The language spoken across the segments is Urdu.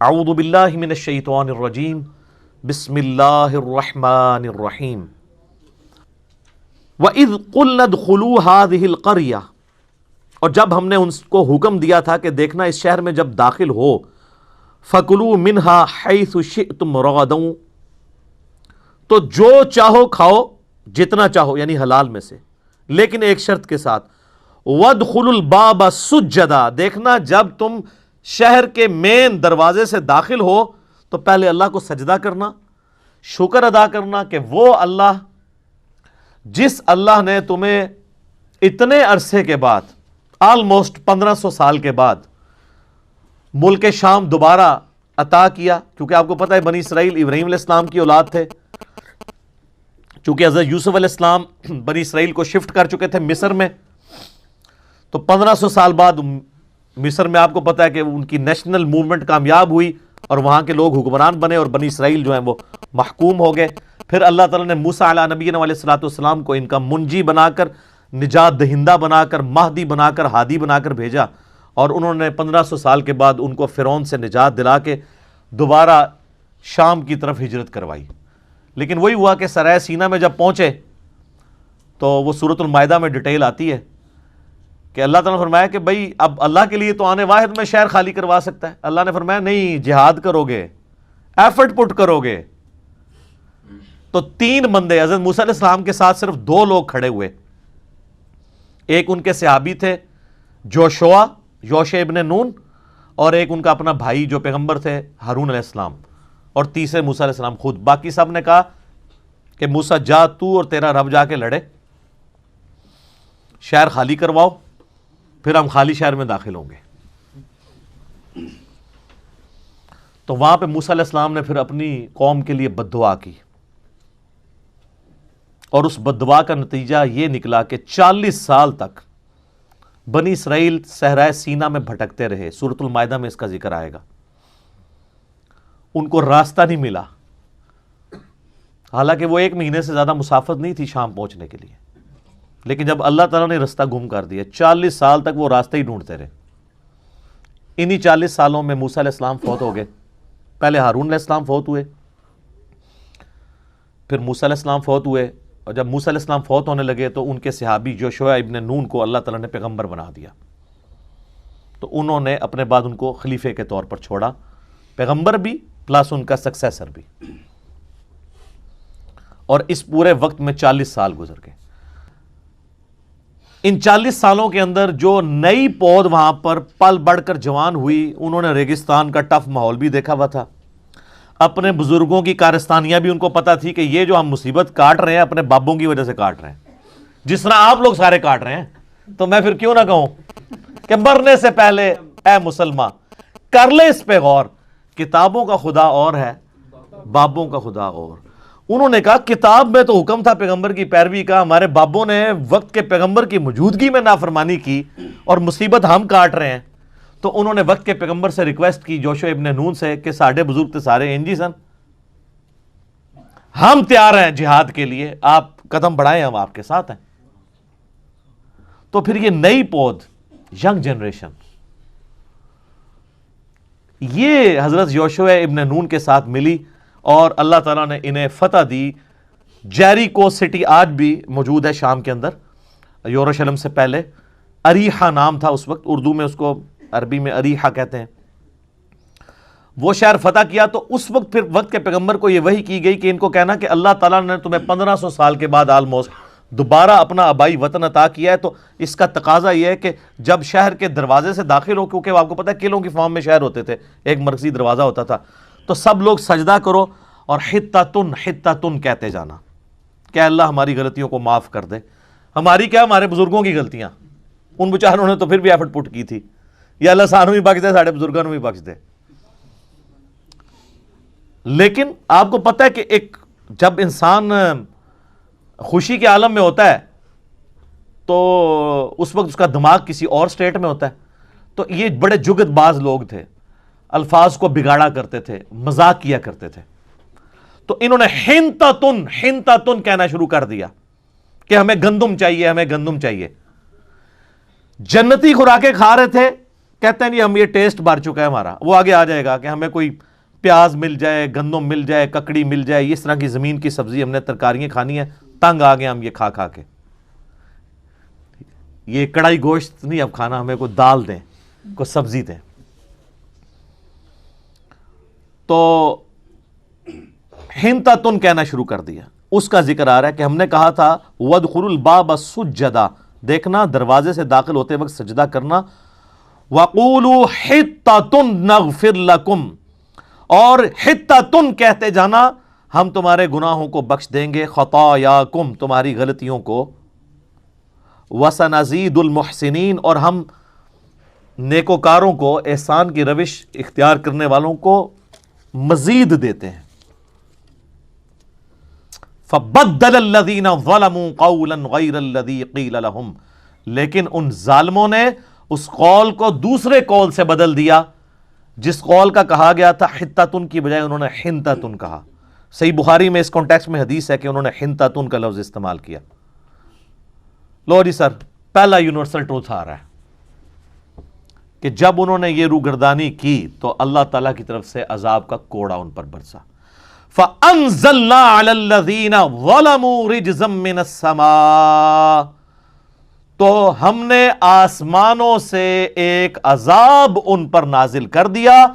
اعوذ باللہ من الشیطان الرجیم بسم اللہ الرحمن الرحیم وَإِذْ قُلْنَا ادْخُلُوا هَٰذِهِ الْقَرْيَةَ، اور جب ہم نے ان کو حکم دیا تھا کہ دیکھنا اس شہر میں جب داخل ہو، فَكُلُوا مِنْهَا حَيْثُ شِئْتُمْ رَغَدًا، تو جو چاہو کھاؤ جتنا چاہو، یعنی حلال میں سے، لیکن ایک شرط کے ساتھ، وَادْخُلُوا الْبَابَ سُجَّدًا، دیکھنا جب تم شہر کے مین دروازے سے داخل ہو تو پہلے اللہ کو سجدہ کرنا، شکر ادا کرنا کہ وہ اللہ جس اللہ نے تمہیں اتنے عرصے کے بعد آلموسٹ 1500 سال کے بعد ملک شام دوبارہ عطا کیا، کیونکہ آپ کو پتہ ہے بنی اسرائیل ابراہیم علیہ السلام کی اولاد تھے، چونکہ حضرت یوسف علیہ السلام بنی اسرائیل کو شفٹ کر چکے تھے مصر میں، تو 1500 سال بعد مصر میں آپ کو پتہ ہے کہ ان کی نیشنل موومنٹ کامیاب ہوئی اور وہاں کے لوگ حکمران بنے اور بنی اسرائیل جو ہیں وہ محکوم ہو گئے۔ پھر اللہ تعالیٰ نے موسیٰ علیہ نبینا علیہ الصلوۃ والسلام کو ان کا منجی بنا کر، نجات دہندہ بنا کر، مہدی بنا کر، ہادی بنا کر بھیجا، اور انہوں نے 1500 سال کے بعد ان کو فرعون سے نجات دلا کے دوبارہ شام کی طرف ہجرت کروائی۔ لیکن وہی ہوا کہ سرائے سینا میں جب پہنچے تو وہ سورۃ المائدہ میں ڈیٹیل آتی ہے کہ اللہ تعالیٰ نے فرمایا کہ بھئی اب اللہ کے لیے تو آنے واحد میں شہر خالی کروا سکتا ہے۔ اللہ نے فرمایا نہیں، جہاد کرو گے، ایفرٹ پٹ کرو گے۔ تو 3 بندے حضرت موسیٰ علیہ السلام کے ساتھ صرف 2 لوگ کھڑے ہوئے، ایک ان کے صحابی تھے یوشع ابن نون، اور ایک ان کا اپنا بھائی جو پیغمبر تھے ہارون علیہ السلام، اور تیسرے موسیٰ علیہ السلام خود۔ باقی سب نے کہا کہ موسیٰ جا تو اور تیرا رب جا کے لڑے، شہر خالی کرواؤ، پھر ہم خالی شہر میں داخل ہوں گے۔ تو وہاں پہ موسیٰ علیہ السلام نے پھر اپنی قوم کے لیے بد دعا کی، اور اس بد دعا کا نتیجہ یہ نکلا کہ 40 سال تک بنی اسرائیل صحرائے سینا میں بھٹکتے رہے۔ سورۃ المائدہ میں اس کا ذکر آئے گا۔ ان کو راستہ نہیں ملا، حالانکہ وہ 1 مہینے سے زیادہ مسافت نہیں تھی شام پہنچنے کے لیے، لیکن جب اللہ تعالیٰ نے راستہ گم کر دیا، 40 سال تک وہ راستے ہی ڈھونڈتے رہے۔ انہی 40 سالوں میں موسیٰ علیہ السلام فوت ہو گئے۔ پہلے ہارون علیہ السلام فوت ہوئے، پھر موسیٰ علیہ السلام فوت ہوئے، اور جب موسیٰ علیہ السلام فوت ہونے لگے تو ان کے صحابی یوشع ابن نون کو اللہ تعالیٰ نے پیغمبر بنا دیا، تو انہوں نے اپنے بعد ان کو خلیفے کے طور پر چھوڑا، پیغمبر بھی پلس ان کا سکسیسر بھی، اور اس پورے وقت میں 40 سال گزر گئے۔ ان 40 سالوں کے اندر جو نئی پود وہاں پر پل بڑھ کر جوان ہوئی، انہوں نے ریگستان کا ٹف ماحول بھی دیکھا ہوا تھا، اپنے بزرگوں کی کارستانیاں بھی ان کو پتہ تھی کہ یہ جو ہم مصیبت کاٹ رہے ہیں اپنے بابوں کی وجہ سے کاٹ رہے ہیں، جس طرح آپ لوگ سارے کاٹ رہے ہیں۔ تو میں پھر کیوں نہ کہوں کہ مرنے سے پہلے اے مسلمان کر لے اس پہ غور، کتابوں کا خدا اور ہے، بابوں کا خدا اور۔ انہوں نے کہا کتاب میں تو حکم تھا پیغمبر کی پیروی کا، ہمارے بابوں نے وقت کے پیغمبر کی موجودگی میں نافرمانی کی اور مصیبت ہم کاٹ رہے ہیں۔ تو انہوں نے وقت کے پیغمبر سے ریکویسٹ کی، یوشع ابن نون سے، کہ ساڑھے بزرگ تے سارے انجی سن، ہم تیار ہیں جہاد کے لیے، آپ قدم بڑھائیں، ہم آپ کے ساتھ ہیں۔ تو پھر یہ نئی پود، ینگ جنریشن، یہ حضرت یوشع ابن نون کے ساتھ ملی اور اللہ تعالیٰ نے انہیں فتح دی۔ جیریکو سٹی آج بھی موجود ہے شام کے اندر، یروشلم سے پہلے، اریحا نام تھا اس وقت، اردو میں اس کو عربی میں اریحا کہتے ہیں۔ وہ شہر فتح کیا تو اس وقت پھر وقت کے پیغمبر کو یہ وحی کی گئی کہ ان کو کہنا کہ اللہ تعالیٰ نے تمہیں 1500 سال کے بعد آلموسٹ دوبارہ اپنا آبائی وطن عطا کیا ہے، تو اس کا تقاضا یہ ہے کہ جب شہر کے دروازے سے داخل ہو، کیونکہ آپ کو پتہ ہے قلعوں کی فارم میں شہر ہوتے تھے، ایک مرکزی دروازہ ہوتا تھا، تو سب لوگ سجدہ کرو اور حطۃ حطۃ کہتے جانا کہ اللہ ہماری غلطیوں کو معاف کر دے۔ ہماری کیا، ہمارے بزرگوں کی غلطیاں، ان بیچاروں نے تو پھر بھی ایفرٹ پٹ کی تھی، یا اللہ سانوں بھی بخش دے، ساڑھے بزرگوں بھی بخش دے۔ لیکن آپ کو پتہ ہے کہ ایک جب انسان خوشی کے عالم میں ہوتا ہے تو اس وقت اس کا دماغ کسی اور سٹیٹ میں ہوتا ہے، تو یہ بڑے جگت باز لوگ تھے، الفاظ کو بگاڑا کرتے تھے، مذاق کیا کرتے تھے۔ تو انہوں نے حنتتن حنتتن کہنا شروع کر دیا کہ ہمیں گندم چاہیے، ہمیں گندم چاہیے۔ جنتی خوراکیں کھا رہے تھے، کہتے ہیں جی ہم یہ ٹیسٹ بھر چکا ہے ہمارا، وہ آگے آ جائے گا کہ ہمیں کوئی پیاز مل جائے، گندم مل جائے، ککڑی مل جائے، اس طرح کی زمین کی سبزی ہم نے ترکاریاں کھانی ہیں، تنگ آ گئے ہم یہ کھا کھا کے، یہ کڑائی گوشت نہیں اب کھانا، ہمیں کوئی دال دیں، کوئی سبزی دیں۔ تو حنطۃ کہنا شروع کر دیا، اس کا ذکر آ رہا ہے کہ ہم نے کہا تھا وادخلوا الباب سجدا، دیکھنا دروازے سے داخل ہوتے وقت سجدہ کرنا، وقولوا حطۃ نغفر لکم، اور حطۃ کہتے جانا ہم تمہارے گناہوں کو بخش دیں گے، خطایاکم تمہاری غلطیوں کو، وسنزید المحسنین اور ہم نیکوکاروں کو، احسان کی روش اختیار کرنے والوں کو مزید دیتے ہیں۔ فبدل الذین ظلموا قولا غیر الذی قیل لهم، لیکن ان ظالموں نے اس قول کو دوسرے قول سے بدل دیا جس قول کا کہا گیا تھا حطۃ کی بجائے انہوں نے حنطۃ کہا۔ صحیح بخاری میں اس کانٹیکسٹ میں حدیث ہے کہ انہوں نے حنطۃ کا لفظ استعمال کیا۔ لو جی سر، پہلا یونیورسل ٹروتھ آ رہا ہے کہ جب انہوں نے یہ روگردانی کی تو اللہ تعالیٰ کی طرف سے عذاب کا کوڑا ان پر برسا۔ فَأَنزَلْنَا عَلَى الَّذِينَ ظَلَمُوا رِجْزًا مِّنَ السَّمَاءِ، تو ہم نے آسمانوں سے ایک عذاب ان پر نازل کر دیا،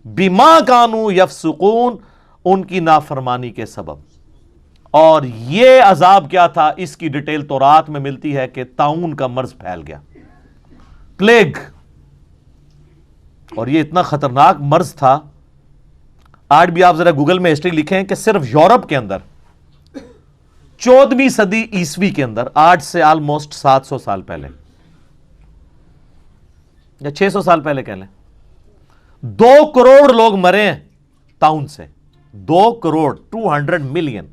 بِمَا كَانُوا يَفْسُقُونَ، ان کی نافرمانی کے سبب۔ اور یہ عذاب کیا تھا، اس کی ڈیٹیل تورات میں ملتی ہے کہ طاعون کا مرض پھیل گیا، پلیگ، اور یہ اتنا خطرناک مرض تھا۔ آج بھی آپ ذرا گوگل میں ہسٹری لکھیں کہ صرف یورپ کے اندر 14ویں صدی عیسوی کے اندر، آج سے آلموسٹ 700 سال پہلے یا 600 سال پہلے کہہ لیں، 2 کروڑ لوگ مرے ہیں طاعون سے، 2 کروڑ 200 ملین،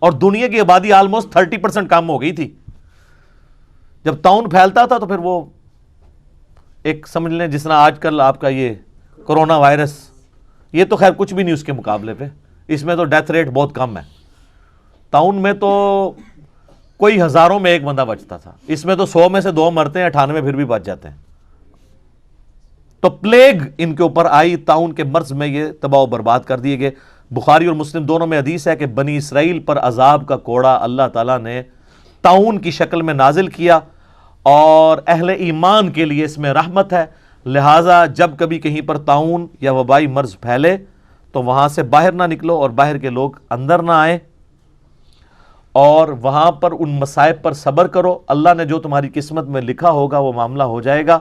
اور دنیا کی آبادی آلموسٹ 30% کم ہو گئی تھی۔ جب طاعون پھیلتا تھا تو پھر وہ ایک سمجھ لیں جس طرح آج کل آپ کا یہ کرونا وائرس، یہ تو خیر کچھ بھی نہیں اس کے مقابلے پہ، اس میں تو ڈیتھ ریٹ بہت کم ہے۔ طاعون میں تو کوئی ہزاروں میں ایک بندہ بچتا تھا، اس میں تو 100 میں سے 2 مرتے ہیں، 98 پھر بھی بچ جاتے ہیں۔ تو پلیگ ان کے اوپر آئی، طاعون کے مرض میں یہ تباہ و برباد کر دیے گئے۔ بخاری اور مسلم دونوں میں حدیث ہے کہ بنی اسرائیل پر عذاب کا کوڑا اللہ تعالیٰ نے طاعون کی شکل میں نازل کیا، اور اہل ایمان کے لیے اس میں رحمت ہے، لہٰذا جب کبھی کہیں پر طاعون یا وبائی مرض پھیلے تو وہاں سے باہر نہ نکلو اور باہر کے لوگ اندر نہ آئیں، اور وہاں پر ان مصائب پر صبر کرو۔ اللہ نے جو تمہاری قسمت میں لکھا ہوگا وہ معاملہ ہو جائے گا،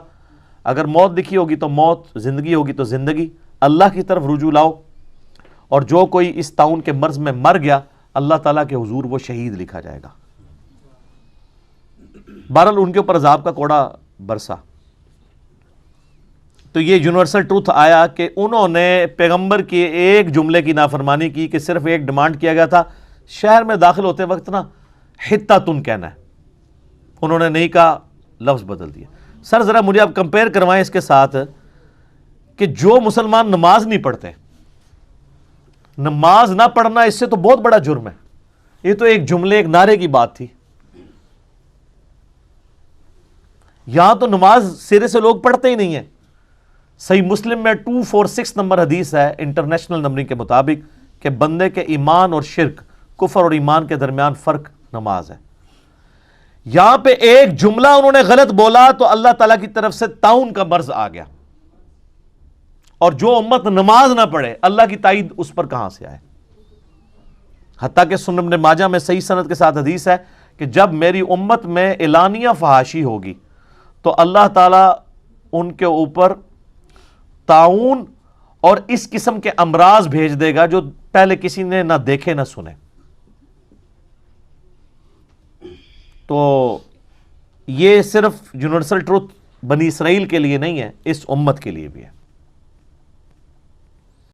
اگر موت لکھی ہوگی تو موت، زندگی ہوگی تو زندگی، اللہ کی طرف رجوع لاؤ۔ اور جو کوئی اس طاعون کے مرض میں مر گیا، اللہ تعالیٰ کے حضور وہ شہید لکھا جائے گا۔ بہرحال ان کے اوپر عذاب کا کوڑا برسا۔ تو یہ یونیورسل ٹروتھ آیا کہ انہوں نے پیغمبر کے ایک جملے کی نافرمانی کی کہ صرف ایک ڈیمانڈ کیا گیا تھا، شہر میں داخل ہوتے وقت نا حطۃ کہنا ہے، انہوں نے نہیں کہا، لفظ بدل دیا۔ سر ذرا مجھے آپ کمپیئر کروائیں اس کے ساتھ کہ جو مسلمان نماز نہیں پڑھتے، نماز نہ پڑھنا اس سے تو بہت بڑا جرم ہے، یہ تو ایک جملے، ایک نعرے کی بات تھی۔ یہاں تو نماز سرے سے لوگ پڑھتے ہی نہیں ہیں۔ صحیح مسلم میں 246 نمبر حدیث ہے انٹرنیشنل نمبرنگ کے مطابق کہ بندے کے ایمان اور شرک، کفر اور ایمان کے درمیان فرق نماز ہے۔ یہاں پہ ایک جملہ انہوں نے غلط بولا تو اللہ تعالیٰ کی طرف سے طاعون کا مرض آ گیا، اور جو امت نماز نہ پڑھے اللہ کی تائید اس پر کہاں سے آئے؟ حتیٰ کہ سنن ابن ماجہ میں صحیح سند کے ساتھ حدیث ہے کہ جب میری امت میں اعلانیہ فحاشی ہوگی تو اللہ تعالیٰ ان کے اوپر طاعون اور اس قسم کے امراض بھیج دے گا جو پہلے کسی نے نہ دیکھے نہ سنے۔ تو یہ صرف یونیورسل ٹروتھ بنی اسرائیل کے لیے نہیں ہے، اس امت کے لیے بھی ہے۔